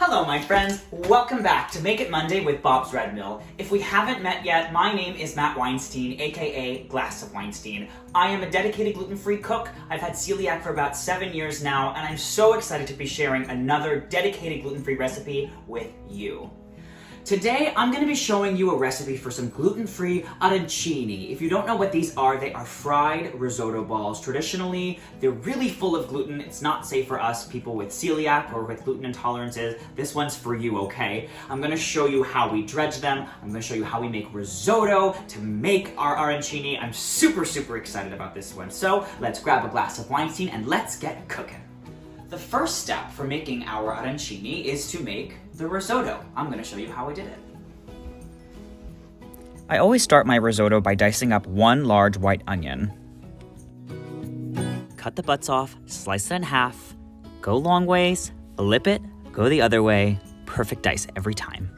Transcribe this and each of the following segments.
Hello my friends, welcome back to Make It Monday with Bob's Red Mill. If we haven't met yet, my name is Matt Weinstein, aka Glass of Weinstein. I am a dedicated gluten-free cook. I've had celiac for about 7 years now, and I'm so excited to be sharing another dedicated gluten-free recipe with you. Today, I'm going to be showing you a recipe for some gluten-free arancini. If you don't know what these are, they are fried risotto balls. Traditionally, they're really full of gluten. It's not safe for us, people with celiac or with gluten intolerances. This one's for you, okay? I'm going to show you how we dredge them. I'm going to show you how we make risotto to make our arancini. I'm super excited about this one. So let's grab a glass of Weinstein and let's get cooking. The first step for making our arancini is to make the risotto. I'm going to show you how I did it. I always start my risotto by dicing up one large white onion. Cut the butts off, slice it in half, go long ways, flip it, go the other way, perfect dice every time.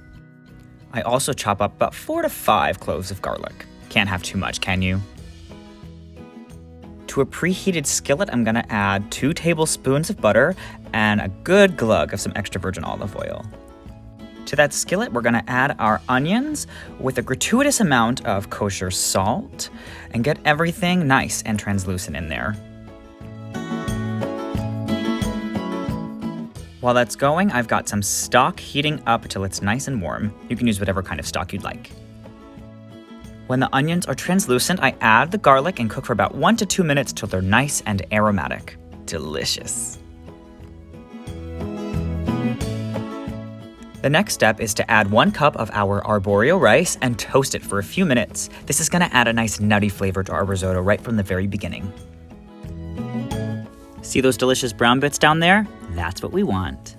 I also chop up about 4 to 5 cloves of garlic. Can't have too much, can you? To a preheated skillet, I'm gonna add 2 tablespoons of butter and a good glug of some extra virgin olive oil. To that skillet, we're gonna add our onions with a gratuitous amount of kosher salt and get everything nice and translucent in there. While that's going, I've got some stock heating up till it's nice and warm. You can use whatever kind of stock you'd like. When the onions are translucent, I add the garlic and cook for about 1 to 2 minutes till they're nice and aromatic. Delicious. The next step is to add 1 cup of our arborio rice and toast it for a few minutes. This is gonna add a nice nutty flavor to our risotto right from the very beginning. See those delicious brown bits down there? That's what we want.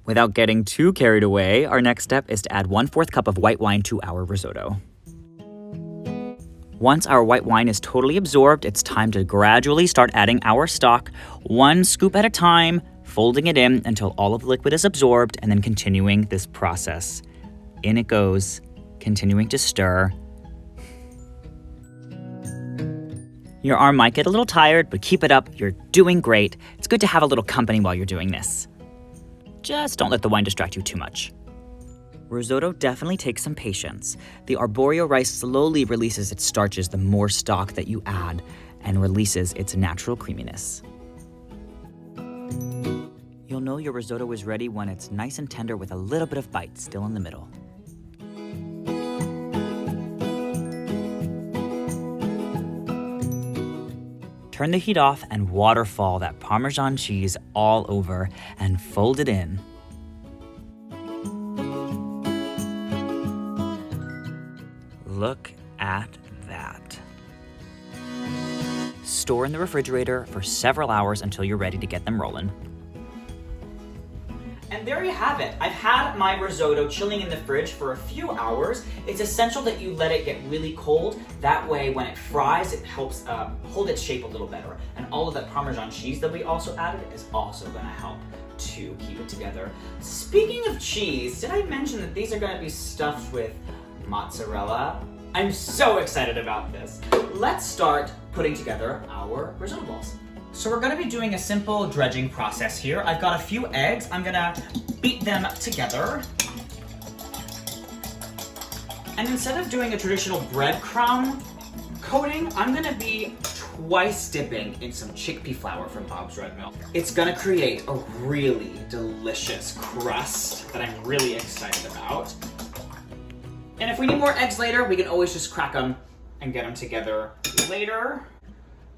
Without getting too carried away, our next step is to add 1/4 cup of white wine to our risotto. Once our white wine is totally absorbed, it's time to gradually start adding our stock, 1 scoop at a time, folding it in until all of the liquid is absorbed, and then continuing this process. In it goes, continuing to stir. Your arm might get a little tired, but keep it up, you're doing great. It's good to have a little company while you're doing this. Just don't let the wine distract you too much. Risotto definitely takes some patience. The arborio rice slowly releases its starches the more stock that you add and releases its natural creaminess. You'll know your risotto is ready when it's nice and tender with a little bit of bite still in the middle. Turn the heat off and waterfall that Parmesan cheese all over and fold it in. Look at that. Store in the refrigerator for several hours until you're ready to get them rolling. And there you have it. I've had my risotto chilling in the fridge for a few hours. It's essential that you let it get really cold. That way, when it fries, it helps hold its shape a little better. And all of that Parmesan cheese that we also added is also gonna help to keep it together. Speaking of cheese, did I mention that these are gonna be stuffed with mozzarella? I'm so excited about this. Let's start putting together our risotto balls. So we're gonna be doing a simple dredging process here. I've got a few eggs. I'm gonna beat them together. And instead of doing a traditional breadcrumb coating, I'm gonna be twice dipping in some chickpea flour from Bob's Red Mill. It's gonna create a really delicious crust that I'm really excited about. And if we need more eggs later, we can always just crack them and get them together later.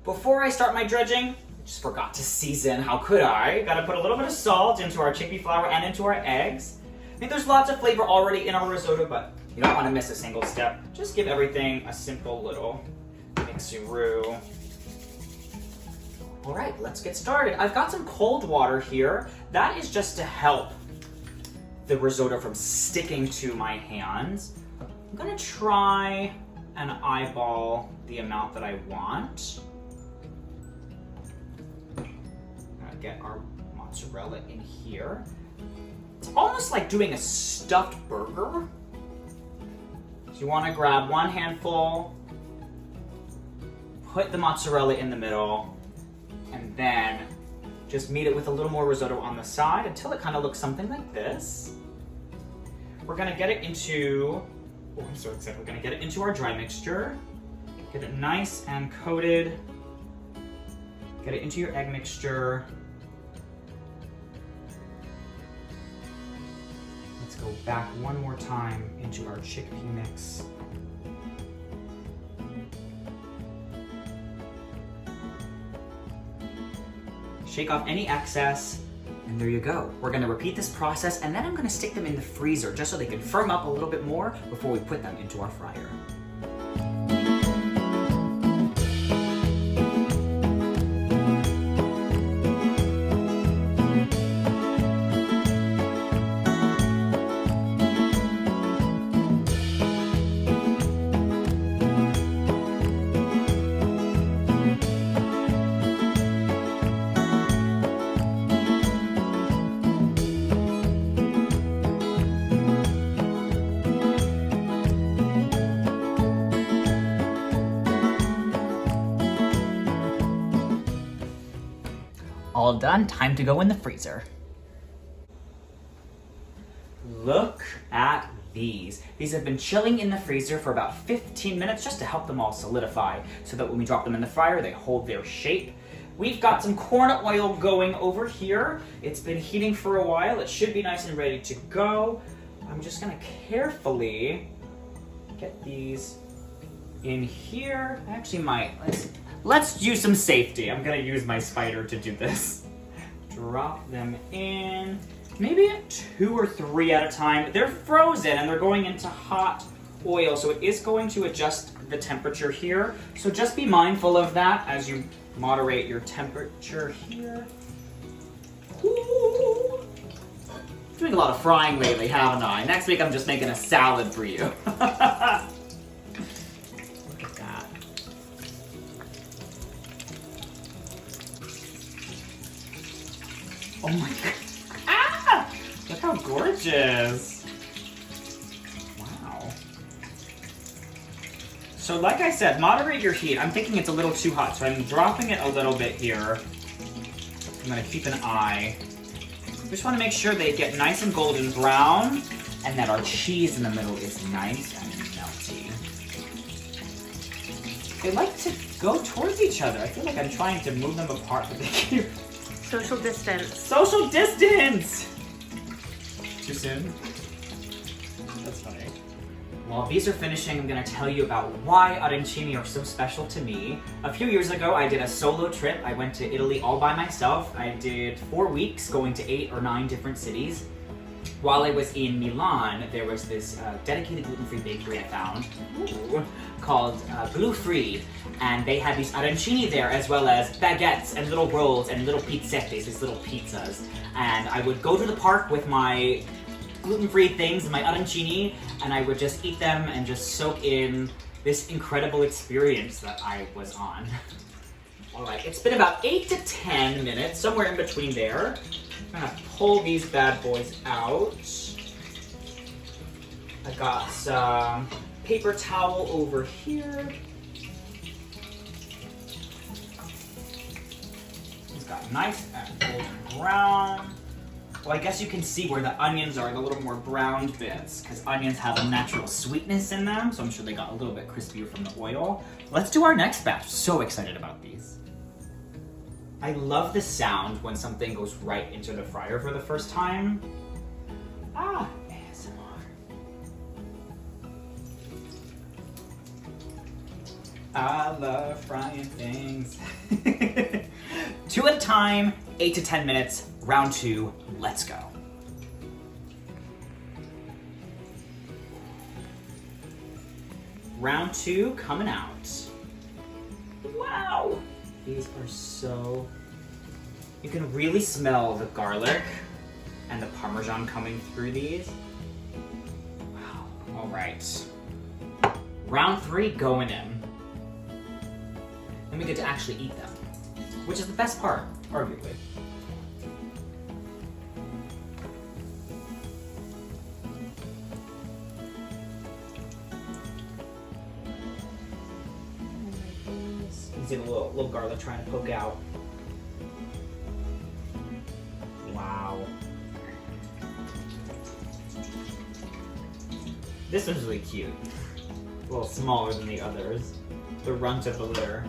Before I start my dredging, I just forgot to season. How could I? Gotta put a little bit of salt into our chickpea flour and into our eggs. I think there's lots of flavor already in our risotto, but you don't want to miss a single step. Just give everything a simple little mixy-roo. All right, let's get started. I've got some cold water here. That is just to help the risotto from sticking to my hands. I'm gonna try and eyeball the amount that I want. Get our mozzarella in here. It's almost like doing a stuffed burger. So you want to grab 1 handful, put the mozzarella in the middle, And then just meet it with a little more risotto on the side until it kind of looks something like this. We're gonna get it into, oh, I'm so excited. We're gonna get it into our dry mixture. Get it nice and coated. Get it into your egg mixture. Let's go back one more time into our chickpea mix. Shake off any excess, and there you go. We're gonna repeat this process, and then I'm gonna stick them in the freezer just so they can firm up a little bit more before we put them into our fryer. All done, time to go in the freezer. Look at these. These have been chilling in the freezer for about 15 minutes just to help them all solidify so that when we drop them in the fryer, they hold their shape. We've got some corn oil going over here. It's been heating for a while. It should be nice and ready to go. I'm just gonna carefully get these in here. I actually might, let's use some safety. I'm gonna use my spider to do this. Drop them in, maybe 2 or 3 at a time. They're frozen and they're going into hot oil, so it is going to adjust the temperature here. So just be mindful of that as you moderate your temperature here. Ooh. Doing a lot of frying lately, haven't I? Next week I'm just making a salad for you. Oh my god. Ah! Look how gorgeous. Wow. So like I said, moderate your heat. I'm thinking it's a little too hot, so I'm dropping it a little bit here. I'm gonna keep an eye. Just wanna make sure they get nice and golden brown and that our cheese in the middle is nice and melty. They like to go towards each other. I feel like I'm trying to move them apart, but they keep... Social distance. Social distance! Too soon? That's funny. While these are finishing, I'm gonna tell you about why arancini are so special to me. A few years ago, I did a solo trip. I went to Italy all by myself. I did 4 weeks, going to 8 or 9 different cities. While I was in Milan, there was this dedicated gluten-free bakery I found called Glue Free, and they had these arancini there as well as baguettes and little rolls and little pizzettes, these little pizzas. And I would go to the park with my gluten-free things and my arancini, and I would just eat them and just soak in this incredible experience that I was on. All right, it's been about 8 to 10 minutes, somewhere in between there. I'm gonna pull these bad boys out. I got some paper towel over here. It's got nice and golden brown. Well, I guess you can see where the onions are, the little more browned bits, because onions have a natural sweetness in them, so I'm sure they got a little bit crispier from the oil. Let's do our next batch. So excited about these. I love the sound when something goes right into the fryer for the first time. Ah, ASMR. I love frying things. 2 at a time, 8 to 10 minutes, round 2, let's go. Round 2 coming out. Wow! These are so... You can really smell the garlic and the Parmesan coming through these. Wow. All right. Round 3 going in. Then we get to actually eat them, which is the best part, arguably. You see the little garlic trying to poke out. Wow. This one's really cute. A little smaller than the others. The runt of the litter.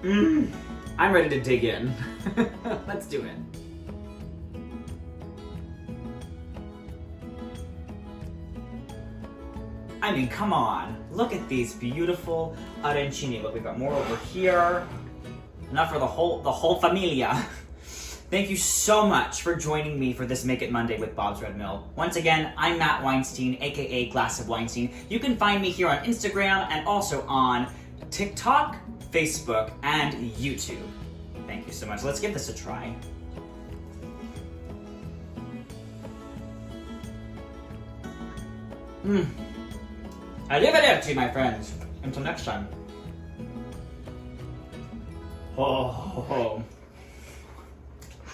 I'm ready to dig in. Let's do it. I mean, come on. Look at these beautiful arancini. Look, we've got more over here. Enough for the whole familia. Thank you so much for joining me for this Make It Monday with Bob's Red Mill. Once again, I'm Matt Weinstein, aka Glass of Weinstein. You can find me here on Instagram and also on TikTok, Facebook, and YouTube. Thank you so much. Let's give this a try. Arrivederci, my friends. Until next time. Oh.